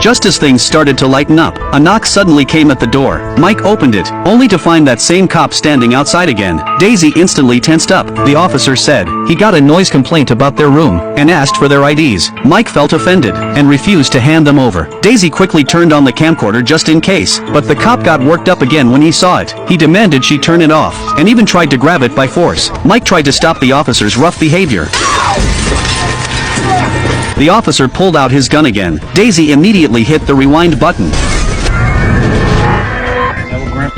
Just as things started to lighten up, a knock suddenly came at the door. Mike opened it, only to find that same cop standing outside again. Daisy instantly tensed up. The officer said he got a noise complaint about their room and asked for their IDs. Mike felt offended and refused to hand them over. Daisy quickly turned on the camcorder just in case, but the cop got worked up again when he saw it. He demanded she turn it off and even tried to grab it by force. Mike tried to stop the officer's rough behavior. The officer pulled out his gun again. Daisy immediately hit the rewind button.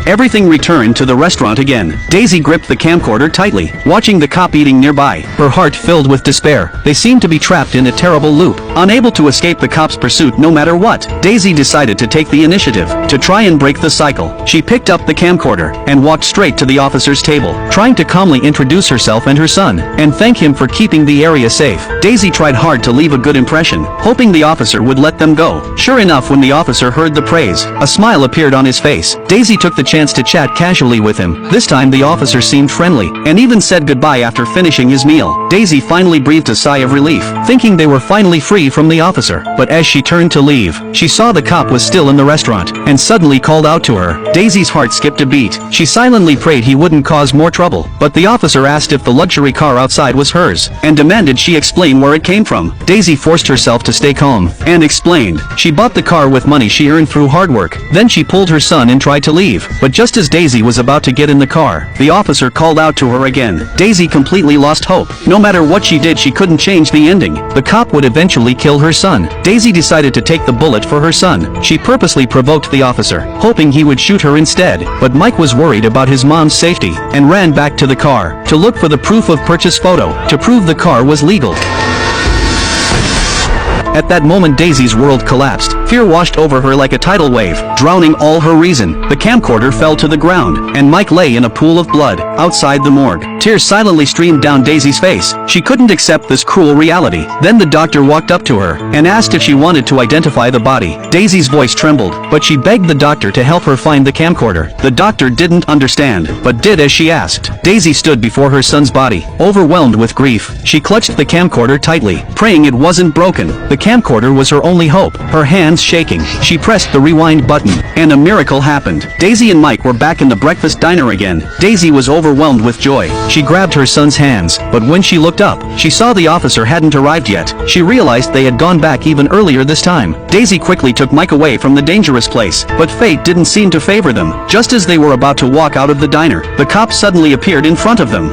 Everything returned to the restaurant again. Daisy gripped the camcorder tightly, watching the cop eating nearby. Her heart filled with despair. They seemed to be trapped in a terrible loop, unable to escape the cop's pursuit no matter what. Daisy decided to take the initiative, to try and break the cycle. She picked up the camcorder, and walked straight to the officer's table, trying to calmly introduce herself and her son, and thank him for keeping the area safe. Daisy tried hard to leave a good impression, hoping the officer would let them go. Sure enough, when the officer heard the praise, a smile appeared on his face. Daisy took the chance to chat casually with him. This time the officer seemed friendly, and even said goodbye after finishing his meal. Daisy finally breathed a sigh of relief, thinking they were finally free from the officer. But as she turned to leave, she saw the cop was still in the restaurant, and suddenly called out to her. Daisy's heart skipped a beat. She silently prayed he wouldn't cause more trouble, but the officer asked if the luxury car outside was hers, and demanded she explain where it came from. Daisy forced herself to stay calm, and explained she bought the car with money she earned through hard work. Then she pulled her son and tried to leave, but just as Daisy was about to get in the car, the officer called out to her again. Daisy completely lost hope. No matter what she did, she couldn't change the ending. The cop would eventually kill her son. Daisy decided to take the bullet for her son. She purposely provoked the officer, hoping he would shoot her instead, but Mike was worried about his mom's safety, and ran back to the car, to look for the proof of purchase photo, to prove the car was legal. At that moment, Daisy's world collapsed. Fear washed over her like a tidal wave, drowning all her reason. The camcorder fell to the ground, and Mike lay in a pool of blood, outside the morgue. Tears silently streamed down Daisy's face. She couldn't accept this cruel reality. Then the doctor walked up to her, and asked if she wanted to identify the body. Daisy's voice trembled, but she begged the doctor to help her find the camcorder. The doctor didn't understand, but did as she asked. Daisy stood before her son's body, overwhelmed with grief. She clutched the camcorder tightly, praying it wasn't broken. The camcorder was her only hope. Her hands shaking, she pressed the rewind button, and a miracle happened. Daisy and Mike were back in the breakfast diner again. Daisy was overwhelmed with joy. She grabbed her son's hands, but when she looked up, she saw the officer hadn't arrived yet. She realized they had gone back even earlier this time. Daisy quickly took Mike away from the dangerous place, but fate didn't seem to favor them. Just as they were about to walk out of the diner, the cop suddenly appeared in front of them.